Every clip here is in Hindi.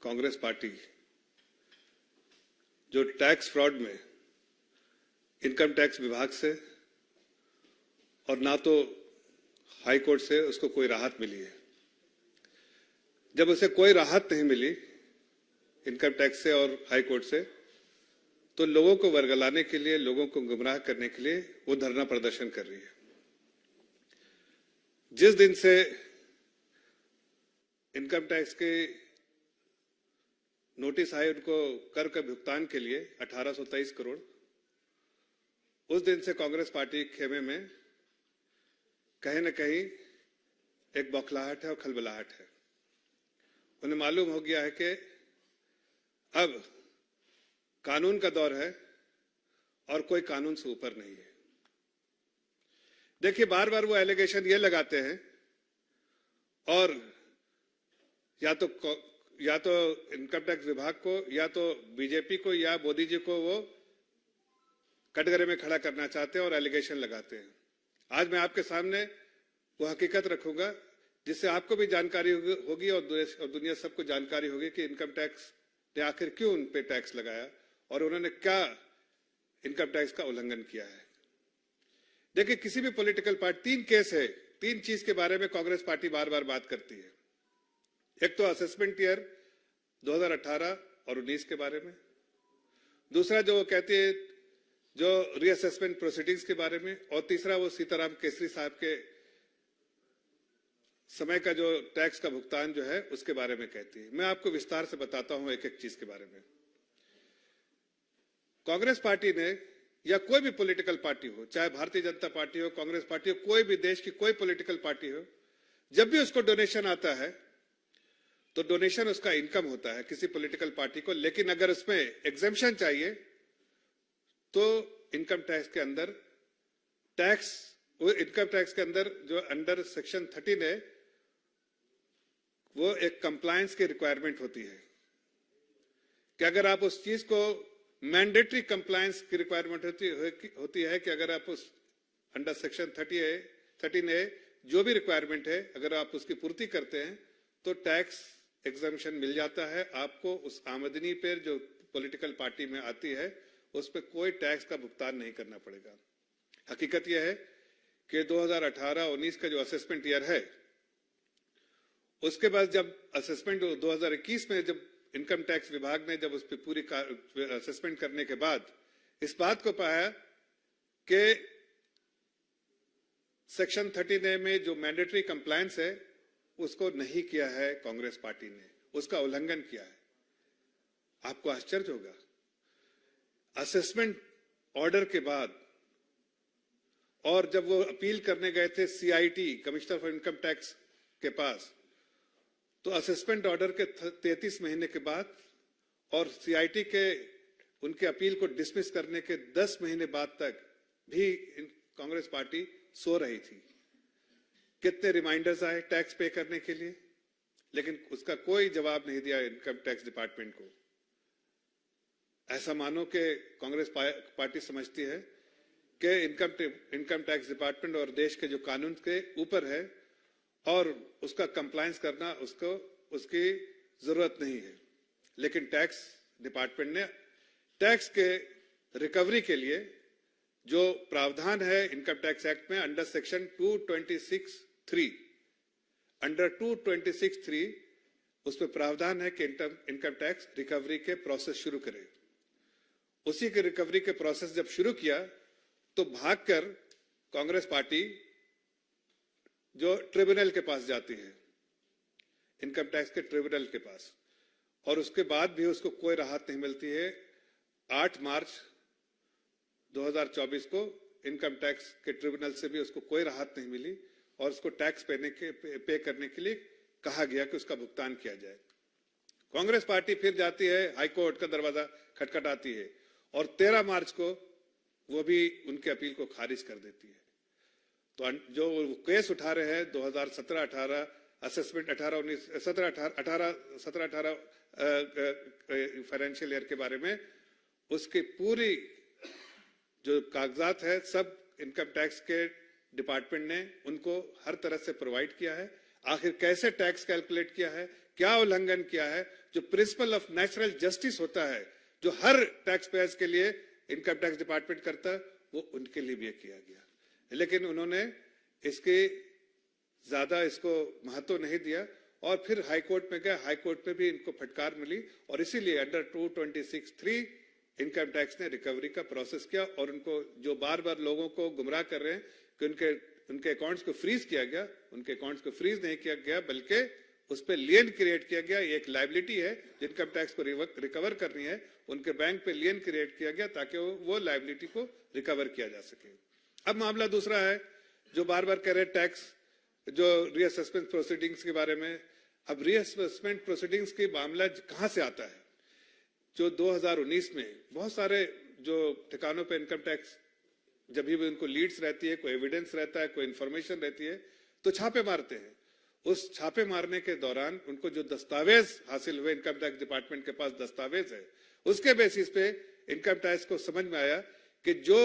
कांग्रेस पार्टी जो टैक्स फ्रॉड में इनकम टैक्स विभाग से और ना तो हाई कोर्ट से उसको कोई राहत मिली है। जब उसे कोई राहत नहीं मिली इनकम टैक्स से और हाई कोर्ट से, तो लोगों को वर्गलाने के लिए, लोगों को गुमराह करने के लिए वो धरना प्रदर्शन कर रही है। जिस दिन से इनकम टैक्स के नोटिस आए उनको कर के भुगतान के लिए 1823 करोड़, उस दिन से कांग्रेस पार्टी के खेमे में कहीं न कहीं एक बौखलाहट है और खलबलाहट है। उन्हें मालूम हो गया है कि अब कानून का दौर है और कोई कानून से ऊपर नहीं है। देखिए, बार बार वो एलिगेशन ये लगाते हैं और या तो इनकम टैक्स विभाग को या तो बीजेपी को या मोदी जी को वो कटघरे में खड़ा करना चाहते हैं और एलिगेशन लगाते हैं। आज मैं आपके सामने वो हकीकत रखूंगा जिससे आपको भी जानकारी होगी और दुनिया सबको जानकारी होगी कि इनकम टैक्स ने आखिर क्यों उन पे टैक्स लगाया और उन्होंने क्या इनकम टैक्स का उल्लंघन किया है। देखिए, किसी भी पॉलिटिकल पार्टी, 3 केस है, 3 चीज के बारे में कांग्रेस पार्टी बार बार बात करती है। एक तो असेसमेंट ईयर 2018 और 19 के बारे में, दूसरा जो वो कहती है जो रीअसेसमेंट प्रोसीडिंग्स के बारे में, और तीसरा वो सीताराम केसरी साहब के समय का जो टैक्स का भुगतान जो है उसके बारे में कहती है। मैं आपको विस्तार से बताता हूं एक एक चीज के बारे में। कांग्रेस पार्टी ने या कोई भी पॉलिटिकल पार्टी हो, चाहे भारतीय जनता पार्टी हो, कांग्रेस पार्टी हो, कोई भी देश की कोई पॉलिटिकल पार्टी हो, जब भी उसको डोनेशन आता है तो डोनेशन उसका इनकम होता है किसी पॉलिटिकल पार्टी को। लेकिन अगर उसमें एग्जेम्पशन चाहिए तो इनकम टैक्स के अंदर इनकम टैक्स के अंदर जो अंडर सेक्शन 13 है वो एक कंप्लायंस की रिक्वायरमेंट होती है कि अगर आप उस चीज को मैंडेटरी कंप्लायंस की रिक्वायरमेंट होती है कि अगर आप उस अंडर सेक्शन 13A जो भी रिक्वायरमेंट है अगर आप उसकी पूर्ति करते हैं तो टैक्स एग्जम्पशन मिल जाता है आपको। उस आमदनी पर जो पॉलिटिकल पार्टी में आती है उस पर कोई टैक्स का भुगतान नहीं करना पड़ेगा। हकीकत यह है कि 2018-19 का जो असेसमेंट ईयर है उसके बाद जब असेसमेंट 2021 में जब इनकम टैक्स विभाग ने जब उस पर पूरी असेसमेंट करने के बाद इस बात को पाया कि सेक्शन 13A में जो मैंडेटरी कंप्लायंस है उसको नहीं किया है कांग्रेस पार्टी ने, उसका उल्लंघन किया है। आपको आश्चर्य होगा, असेसमेंट ऑर्डर के बाद और जब वो अपील करने गए थे CIT commissioner for income tax के पास, तो असेसमेंट ऑर्डर के 33 महीने के बाद और CIT के उनके अपील को डिसमिस करने के 10 महीने बाद तक भी कांग्रेस पार्टी सो रही थी। कितने रिमाइंडर्स आए टैक्स पे करने के लिए, लेकिन उसका कोई जवाब नहीं दिया इनकम टैक्स डिपार्टमेंट को। ऐसा मानो कि कांग्रेस पार्टी समझती है कि इनकम टैक्स डिपार्टमेंट और देश के जो कानून के ऊपर है और उसका कंप्लायंस करना उसकी जरूरत नहीं है। लेकिन टैक्स डिपार्टमेंट ने टैक्स के रिकवरी के लिए जो प्रावधान है इनकम टैक्स एक्ट में अंडर सेक्शन 226(3) अंडर 226(3) उसमें प्रावधान है कि इनकम टैक्स रिकवरी के प्रोसेस शुरू करे। उसी के रिकवरी के प्रोसेस जब शुरू किया तो भागकर कांग्रेस पार्टी जो ट्रिब्यूनल के पास जाती है, इनकम टैक्स के ट्रिब्यूनल के पास, और उसके बाद भी उसको कोई राहत नहीं मिलती है। 8 मार्च 2024 को इनकम टैक्स के ट्रिब्यूनल से भी उसको कोई राहत नहीं मिली और उसको टैक्स पे करने के लिए कहा गया कि उसका भुगतान किया जाए। कांग्रेस पार्टी फिर जाती है, हाई कोर्ट का दरवाजा खटखटाती है और 13 मार्च को वो भी उनके अपील को खारिज कर देती है। तो जो केस उठा रहे हैं 2017-18 असेसमेंट 17-18 फाइनेंशियल ईयर के बारे में, उसकी पूरी जो कागजात है सब इनकम टैक्स के डिपार्टमेंट ने उनको हर तरह से प्रोवाइड किया है। आखिर कैसे टैक्स कैलकुलेट किया है, क्या उल्लंघन किया है। जो प्रिंसिपल ऑफ नेचुरल जस्टिस होता है, जो हर टैक्स पेयर्स के लिए इनकम टैक्स डिपार्टमेंट करता है, वो उनके लिए भी किया गया। लेकिन उन्होंने इसके ज्यादा इसको महत्व नहीं दिया और फिर हाई कोर्ट में गए। हाई कोर्ट में भी इनको फटकार मिली और इसीलिए अंडर 226(3) इनकम टैक्स ने रिकवरी का प्रोसेस किया और उनको जो बार बार लोगों को गुमराह कर रहे हैं कि उनके अकाउंट्स को फ्रीज किया गया, उनके अकाउंट्स को फ्रीज नहीं किया गया, बल्कि उस पर लियन क्रिएट किया गया। ये एक लायबिलिटी है, इनकम टैक्स को रिकवर करनी है, उनके बैंक पे लियन क्रिएट किया गया ताकि वो लायबिलिटी को रिकवर किया जा सके। अब मामला दूसरा है जो बार बार कह रहे टैक्स जो रीअसेसमेंट प्रोसीडिंग्स के बारे में। अब रीअसेसमेंट प्रोसीडिंग्स की मामला कहां से आता है? जो 2019 में बहुत सारे जो ठिकानों पे इनकम टैक्स जब भी उनको लीड्स रहती है, कोई एविडेंस रहता है, कोई इंफॉर्मेशन रहती है, तो छापे मारते हैं। उस छापे मारने के दौरान उनको जो दस्तावेज हासिल हुए, इनकम टैक्स डिपार्टमेंट के पास दस्तावेज है, उसके बेसिस पे इनकम टैक्स को समझ में आया कि जो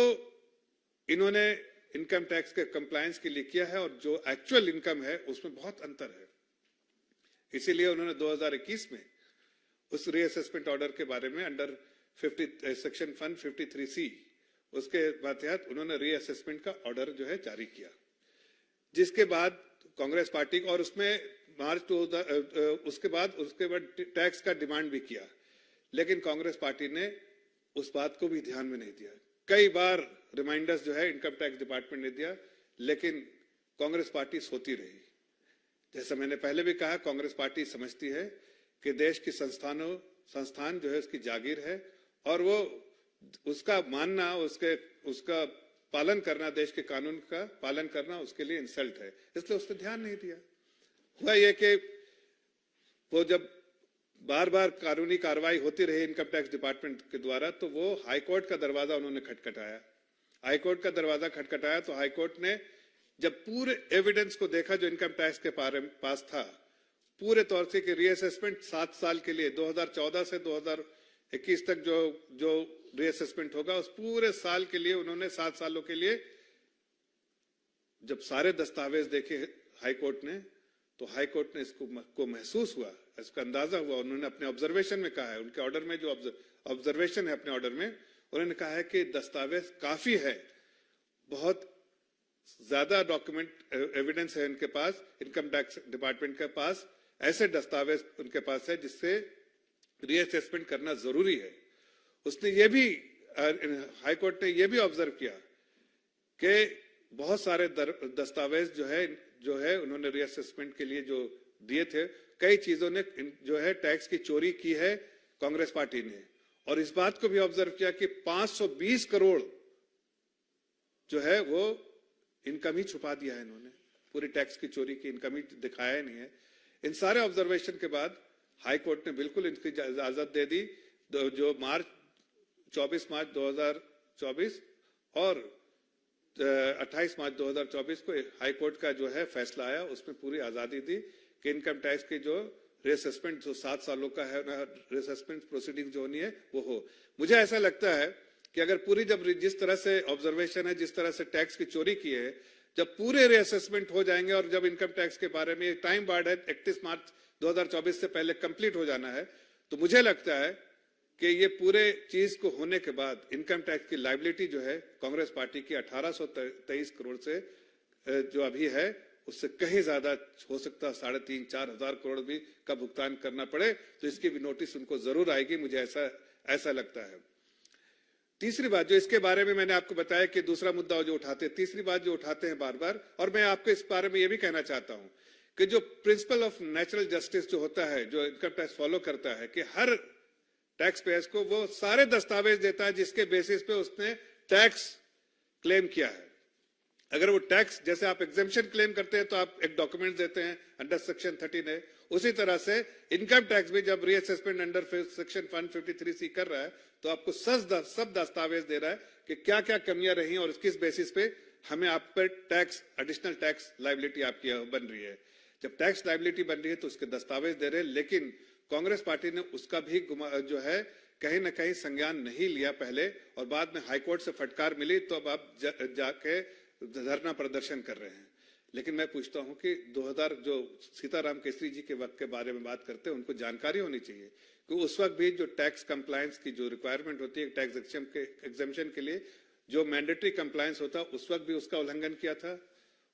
इन्होंने इनकम टैक्स के कंप्लायंस के लिए किया है और जो एक्चुअल इनकम है उसमें बहुत अंतर है। इसीलिए उन्होंने 2021 में उस रीअसेसमेंट ऑर्डर के बारे में अंडर सेक्शन 153C उसके तहत उन्होंने रीअसेसमेंट का ऑर्डर जो है जारी किया, जिसके बाद कांग्रेस पार्टी और उसके बाद टैक्स का डिमांड भी किया, लेकिन कांग्रेस पार्टी ने उस बात को भी ध्यान में नहीं दिया। कई बार रिमाइंडर्स जो है इनकम टैक्स डिपार्टमेंट ने दिया, लेकिन कांग्रेस पार्टी सोती रही। जैसा मैंने पहले भी कहा, कांग्रेस पार्टी समझती है कि देश की संस्थान जो है उसकी जागीर है और वो उसका मानना, उसका पालन करना, देश के कानून का पालन करना उसके लिए इंसल्ट है, इसलिए उस पर ध्यान नहीं दिया। हुआ ये कि वो जब बार बार कानूनी कार्रवाई होती रही इनकम टैक्स डिपार्टमेंट के द्वारा, तो वो हाई कोर्ट का दरवाजा उन्होंने खटखटाया। हाई कोर्ट का दरवाजा खटखटाया तो हाई कोर्ट ने जब पूरे एविडेंस को देखा जो इनकम टैक्स के पास था, पूरे तौर से कि रीअसेसमेंट 7 साल के लिए 2014 से 2021 तक जो रीअसेसमेंट होगा उस पूरे साल के लिए उन्होंने 7 सालों के लिए जब सारे दस्तावेज देखे हाई कोर्ट ने, तो हाई कोर्ट ने इसको महसूस हुआ, इसका अंदाजा हुआ। उन्होंने अपने ऑब्जर्वेशन में कहा है, उनके ऑर्डर में जो ऑब्जर्वेशन है अपने ऑर्डर में, उन्होंने कहा है कि दस्तावेज काफी है, बहुत ज्यादा डॉक्यूमेंट एविडेंस है उनके पास, इनकम टैक्स डिपार्टमेंट के पास ऐसे दस्तावेज उनके पास है जिससे रीअसेसमेंट करना जरूरी है। उसने ये भी, हाई कोर्ट ने ये भी ऑब्जर्व किया कि बहुत सारे दस्तावेज जो है उन्होंने रीअसेसमेंट के लिए जो दिए थे, कई चीजों ने जो है टैक्स की चोरी की है कांग्रेस पार्टी ने, और इस बात को भी ऑब्जर्व किया कि 520 करोड़ जो है वो इनकम ही छुपा दिया है इन्होंने, पूरी टैक्स की चोरी की इनकम ही दिखाया नहीं है। इन सारे ऑब्जर्वेशन के बाद हाई कोर्ट ने बिल्कुल इनकी इजाजत दे दी। जो 24 मार्च 2024 और 28 मार्च 2024 को हाई कोर्ट का जो है फैसला आया, उसमें पूरी आजादी दी कि इनकम टैक्स की जो रीअसेसमेंट जो 7 सालों का है, रीअसेसमेंट प्रोसीडिंग जो होनी है वो हो। मुझे ऐसा लगता है कि अगर पूरी जिस तरह से ऑब्जर्वेशन है, जिस तरह से टैक्स की चोरी की है, जब पूरे रीअसेसमेंट हो जाएंगे और जब इनकम टैक्स के बारे में टाइम बार्ड है 31 मार्च 2024 से पहले कंप्लीट हो जाना है, तो मुझे लगता है कि ये पूरे चीज को होने के बाद इनकम टैक्स की लायबिलिटी जो है कांग्रेस पार्टी की 1823 करोड़ से जो अभी है उससे कहीं ज्यादा हो सकता है, 3,500-4 हजार करोड़ भी का भुगतान करना पड़े, तो इसकी भी नोटिस उनको जरूर आएगी, मुझे ऐसा लगता है। तीसरी बात जो इसके बारे में मैंने आपको बताया कि दूसरा मुद्दा जो उठाते हैं, तीसरी बात जो उठाते हैं बार बार, और मैं आपको इस बारे में ये भी कहना चाहता हूं कि जो प्रिंसिपल ऑफ नेचुरल जस्टिस जो होता है, जो इनकम टैक्स फॉलो करता है कि हर टैक्स पेयर्स को वो सारे दस्तावेज देता है जिसके बेसिस पे उसने टैक्स क्लेम किया है। अगर वो टैक्स, जैसे आप एग्जेम्पशन क्लेम करते हैं तो आप एक डॉक्यूमेंट देते हैं अंडर सेक्शन 13 है, उसी तरह से इनकम टैक्स भी जब रीअसेसमेंट अंडर सेक्शन 153C कर रहा है तो आपको सब दस्तावेज दे रहा है कि क्या क्या कमियां रही और किस बेसिस पे हमें आप पर टैक्स, एडिशनल टैक्स लायबिलिटी आपकी बन रही है। जब टैक्स लायबिलिटी बन रही है तो उसके दस्तावेज दे रहे हैं, लेकिन कांग्रेस पार्टी ने उसका भी जो है कहीं ना कहीं संज्ञान नहीं लिया पहले, और बाद में हाईकोर्ट से फटकार मिली तो अब आप जाके धरना प्रदर्शन कर रहे हैं। लेकिन मैं पूछता हूं कि 2000 जो सीताराम केसरी जी के वक्त के बारे में बात करते हैं, उनको जानकारी होनी चाहिए कि उस वक्त भी जो टैक्स कंप्लायंस की जो रिक्वायरमेंट होती है टैक्स एग्जेम्पशन के लिए, जो मैंडेटरी कंप्लायंस होता, उस वक्त भी उसका उल्लंघन किया था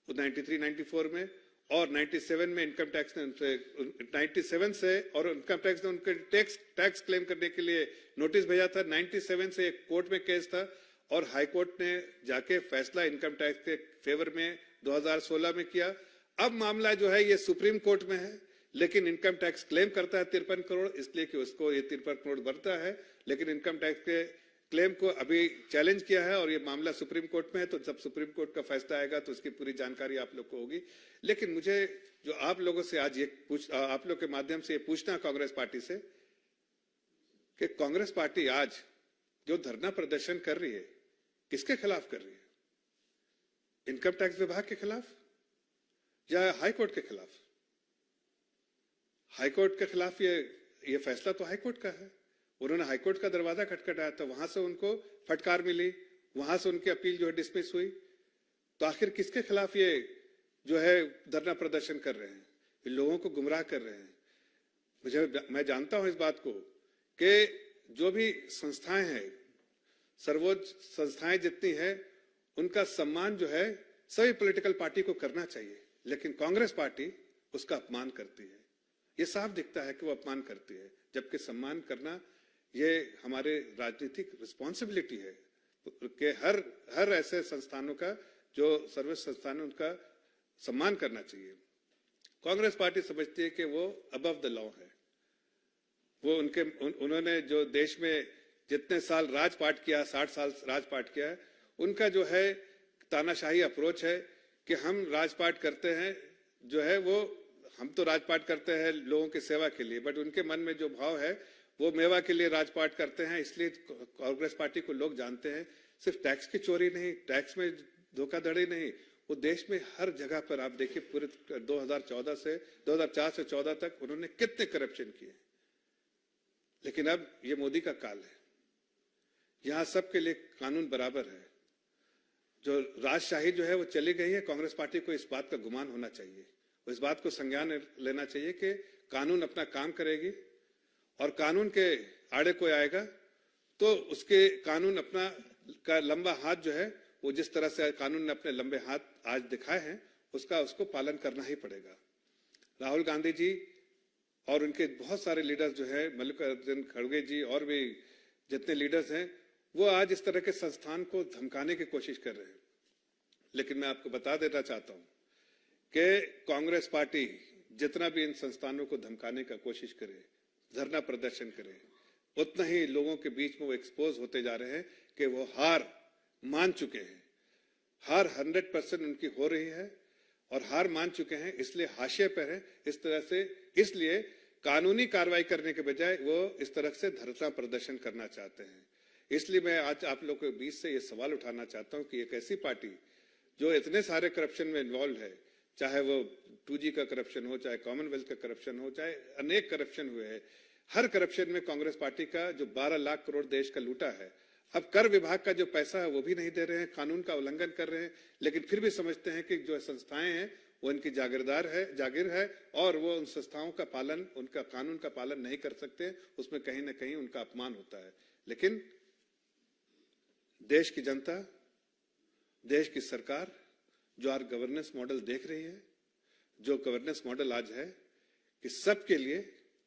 93-94 में, और 97 में इनकम टैक्स ने उनसे 97 से और इनकम टैक्स ने उनके टैक्स क्लेम करने के लिए नोटिस भेजा था। 97 से एक कोर्ट में केस था और हाई कोर्ट ने जाके फैसला इनकम टैक्स के फेवर में 2016 में किया। अब मामला जो है ये सुप्रीम कोर्ट में है, लेकिन इनकम टैक्स क्लेम करता है 53 करोड़, इसलिए कि उसको ये 53 करोड़ बढ़ता है, लेकिन इनकम टैक्स के क्लेम को अभी चैलेंज किया है और ये मामला सुप्रीम कोर्ट में है। तो जब सुप्रीम कोर्ट का फैसला आएगा तो उसकी पूरी जानकारी आप लोग को होगी। लेकिन मुझे जो आप लोगों से आज आप लोग के माध्यम से ये पूछना कांग्रेस पार्टी से कि कांग्रेस पार्टी आज जो धरना प्रदर्शन कर रही है, किसके खिलाफ कर रही है? इनकम टैक्स विभाग के खिलाफ या हाई कोर्ट के खिलाफ? हाई कोर्ट के खिलाफ ये फैसला तो हाई कोर्ट का है। उन्होंने हाई कोर्ट का दरवाजा खटखटाया था, वहां से उनको फटकार मिली, वहां से उनकी अपील जो है डिसमिस हुई। तो आखिर किसके खिलाफ ये जो है धरना प्रदर्शन कर रहे हैं? ये लोगों को गुमराह कर रहे हैं। मैं जानता हूं इस बात को कि जो भी संस्थाएं हैं, सर्वोच्च संस्थाएं जितनी है, उनका सम्मान जो है सभी पॉलिटिकल पार्टी को करना चाहिए, लेकिन कांग्रेस पार्टी उसका अपमान करती है। ये साफ दिखता है कि वो अपमान करती है, जबकि सम्मान करना ये हमारे राजनीतिक रिस्पॉन्सिबिलिटी है कि हर ऐसे संस्थानों का जो सर्वोच्च संस्थान है उनका सम्मान करना चाहिए। कांग्रेस पार्टी समझती है कि वो अबव द लॉ है। वो उन्होंने जो देश में जितने साल राजपाट किया, 60 साल राजपाट किया है, उनका जो है तानाशाही अप्रोच है कि हम राजपाट करते हैं, जो है वो हम तो राजपाट करते हैं लोगों की सेवा के लिए, बट उनके मन में जो भाव है वो मेवा के लिए राजपाट करते हैं। इसलिए कांग्रेस पार्टी को लोग जानते हैं। सिर्फ टैक्स की चोरी नहीं, टैक्स में धोखाधड़ी नहीं, वो देश में हर जगह पर आप देखिए पूरे 2004 से 14 तक उन्होंने कितने करप्शन किए। लेकिन अब ये मोदी का काल है, यहां सबके लिए कानून बराबर है। जो राजशाही जो है वो चली गई है। कांग्रेस पार्टी को इस बात का गुमान होना चाहिए, इस बात को संज्ञान लेना चाहिए कि कानून अपना काम करेगी और कानून के आड़े कोई आएगा तो उसके कानून अपना का लंबा हाथ जो है, वो जिस तरह से कानून ने अपने लंबे हाथ आज दिखाए हैं, उसको पालन करना ही पड़ेगा। राहुल गांधी जी और उनके बहुत सारे लीडर्स जो है, मल्लिकार्जुन खड़गे जी और भी जितने लीडर्स हैं, वो आज इस तरह के संस्थान को धमकाने की कोशिश कर रहे हैं। लेकिन मैं आपको बता देना चाहता हूं कि कांग्रेस पार्टी जितना भी इन संस्थानों को धमकाने का कोशिश करे, धरना प्रदर्शन करे, उतना ही लोगों के बीच में वो एक्सपोज होते जा रहे हैं कि वो हार मान चुके हैं। हार 100% उनकी हो रही है और हार मान चुके हैं, इसलिए हाशिए पर है इस तरह से। इसलिए कानूनी कार्रवाई करने के बजाय वो इस तरह से धरना प्रदर्शन करना चाहते हैं। इसलिए मैं आज आप लोगों के बीच से ये सवाल उठाना चाहता हूं कि एक ऐसी पार्टी जो इतने सारे करप्शन में इन्वॉल्व है, चाहे वो 2G का करप्शन हो, चाहे कॉमनवेल्थ का करप्शन हो, चाहे अनेक करप्शन हुए हैं, हर करप्शन में कांग्रेस पार्टी का जो 12 लाख करोड़ देश का लूटा है, अब कर विभाग का जो पैसा है वो भी नहीं दे रहे हैं, कानून का उल्लंघन कर रहे हैं। लेकिन फिर भी समझते हैं कि जो संस्थाएं हैं वो इनकी जागीर है और वो उन संस्थाओं का पालन, उनका कानून का पालन नहीं कर सकते, उसमें कहीं ना कहीं उनका अपमान होता है। लेकिन देश की जनता, देश की सरकार जो आज गवर्नेंस मॉडल देख रही है, जो गवर्नेंस मॉडल आज है कि सबके लिए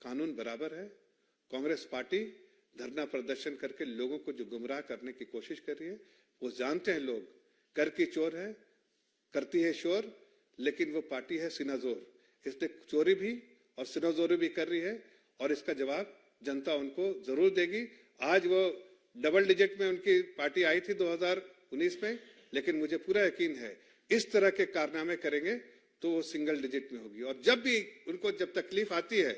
कानून बराबर है, कांग्रेस पार्टी धरना प्रदर्शन करके लोगों को जो गुमराह करने की कोशिश कर रही है, वो जानते हैं लोग कर की चोर है, करती है शोर, लेकिन वो पार्टी है सिनाजोर, इसलिए चोरी भी और सिनाजोरी भी कर रही है और इसका जवाब जनता उनको जरूर देगी। आज वो डबल डिजिट में उनकी पार्टी आई थी 2019 में, लेकिन मुझे पूरा यकीन है इस तरह के कारनामे करेंगे तो वो सिंगल डिजिट में होगी। और जब भी उनको जब तकलीफ आती है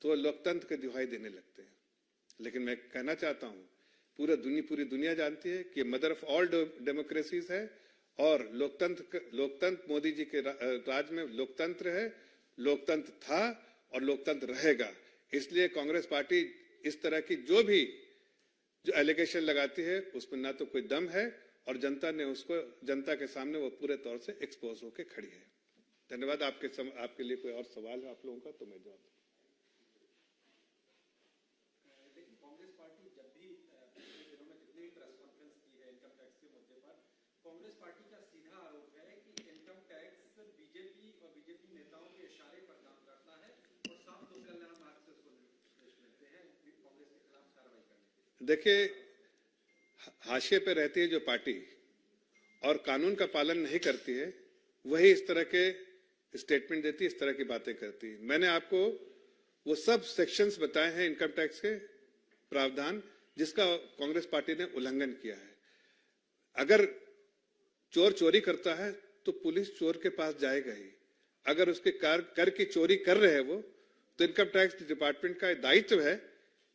तो वो लोकतंत्र की दुहाई देने लगते हैं। लेकिन मैं कहना चाहता हूं, पूरी दुनिया जानती है कि मदर ऑफ ऑल डेमोक्रेसीज है और लोकतंत्र मोदी जी के राज में लोकतंत्र है, लोकतंत्र था और लोकतंत्र रहेगा। इसलिए कांग्रेस पार्टी इस तरह की जो एलिगेशन लगाती है उसमें ना तो कोई दम है और जनता ने उसको, जनता के सामने वो पूरे तौर से एक्सपोज होकर खड़ी है। धन्यवाद। आपके लिए कोई और सवाल है आप लोगों का तो मैं जवाब दूं। देखिए, कांग्रेस पार्टी जब भी पिछले दिनों में जितनी भी प्रेस कॉन्फ्रेंस की है इनकम टैक्स के मुद्दे पर, कांग्रेस पार्टी का सीधा आरोप है कि इनकम टैक्स बीजेपी और बीजेपी नेताओं के इशारे पर काम करता है और साफ दो कल्याण मार्ग से उसको निर्देश मिलते हैं कांग्रेस के खिलाफ कार्रवाई करने के। देखिए, हाशिए पे रहती है जो पार्टी और कानून का पालन नहीं करती है, वही इस तरह के स्टेटमेंट देती है, इस तरह की बातें करती है। मैंने आपको वो सब सेक्शंस बताए हैं इनकम टैक्स के प्रावधान जिसका कांग्रेस पार्टी ने उल्लंघन किया है। अगर चोर चोरी करता है तो पुलिस चोर के पास जाएगा ही। अगर उसके कर की चोरी कर रहे हैं वो, तो इनकम टैक्स डिपार्टमेंट का दायित्व है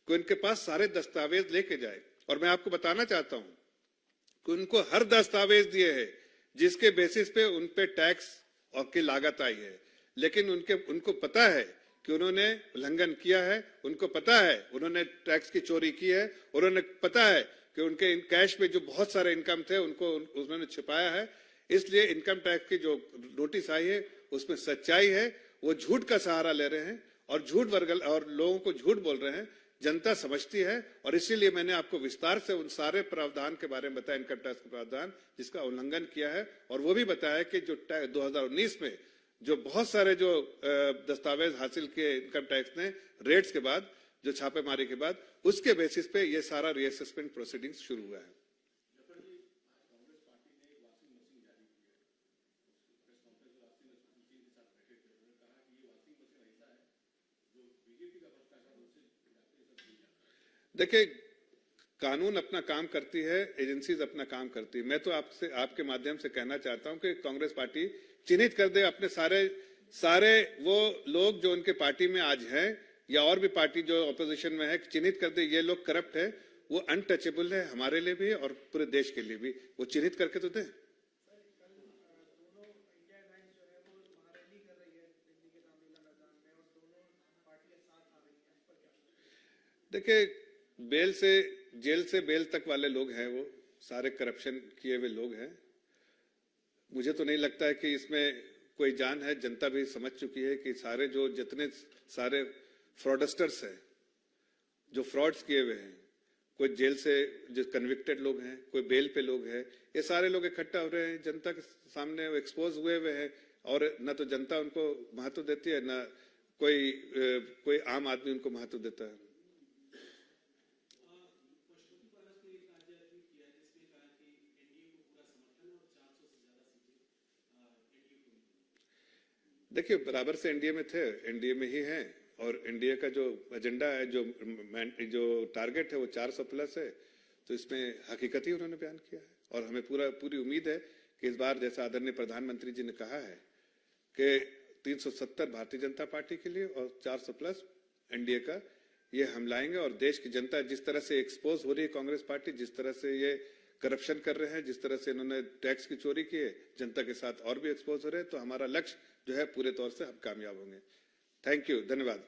कि उनके पास सारे दस्तावेज लेके जाए। और मैं आपको बताना चाहता हूं कि उनको हर दस्तावेज दिए हैं जिसके बेसिस पे उन पे टैक्स और की लागत आई है, लेकिन उनको पता है कि उन्होंने उल्लंघन किया है, उनको पता है उन्होंने टैक्स की चोरी की है, उन्होंने पता है कि उनके कैश में जो बहुत सारे इनकम थे उनको उन्होंने छिपाया है। इसलिए इनकम टैक्स की जो नोटिस आई है उसमें सच्चाई है। वो झूठ का सहारा ले रहे हैं और और लोगों को झूठ बोल रहे हैं। जनता समझती है और इसीलिए मैंने आपको विस्तार से उन सारे प्रावधान के बारे में बताया, इनकम टैक्स के प्रावधान जिसका उल्लंघन किया है, और वो भी बताया कि जो 2019 में जो बहुत सारे जो दस्तावेज हासिल किए इनकम टैक्स ने रेड्स के बाद, जो छापेमारी के बाद, उसके बेसिस पे ये सारा रीअसेसमेंट प्रोसीडिंग्स शुरू हुआ है। देखिए, कानून अपना काम करती है, एजेंसीज अपना काम करती है। मैं तो आपके माध्यम से कहना चाहता हूं कि कांग्रेस पार्टी चिन्हित कर दे अपने सारे वो लोग जो उनके पार्टी में आज हैं या और भी पार्टी जो ऑपोजिशन में है, चिन्हित कर दे ये लोग करप्ट है, वो अनटचेबल है हमारे लिए भी और पूरे देश के लिए भी। वो चिन्हित करके तो दें। देखिए, जेल से बेल तक वाले लोग हैं, वो सारे करप्शन किए हुए लोग हैं। मुझे तो नहीं लगता है कि इसमें कोई जान है। जनता भी समझ चुकी है कि जितने सारे फ्रॉडस्टर्स हैं, जो फ्रॉड्स किए हुए हैं, कोई जेल से जो कन्विक्टेड लोग हैं, कोई बेल पे लोग हैं, ये सारे लोग इकट्ठा हो रहे हैं, जनता के सामने एक्सपोज हुए हैं। और न तो जनता उनको महत्व देती है, न कोई आम आदमी उनको महत्व देता है। देखिए, बराबर से एनडीए में थे, एनडीए में ही हैं, और एनडीए का जो एजेंडा है, जो टारगेट है वो 400 प्लस है। तो इसमें हकीकत ही उन्होंने बयान किया है और हमें पूरी उम्मीद है कि इस बार जैसा आदरणीय प्रधानमंत्री जी ने कहा है कि 370 भारतीय जनता पार्टी के लिए और 400 प्लस एनडीए का ये हम लाएंगे। और देश की जनता जिस तरह से एक्सपोज हो रही है कांग्रेस पार्टी, जिस तरह से ये करप्शन कर रहे हैं, जिस तरह से इन्होंने टैक्स की चोरी की है, जनता के साथ और भी एक्सपोज हो रहे हैं, तो हमारा लक्ष्य जो है पूरे तौर से हम कामयाब होंगे। थैंक यू, धन्यवाद।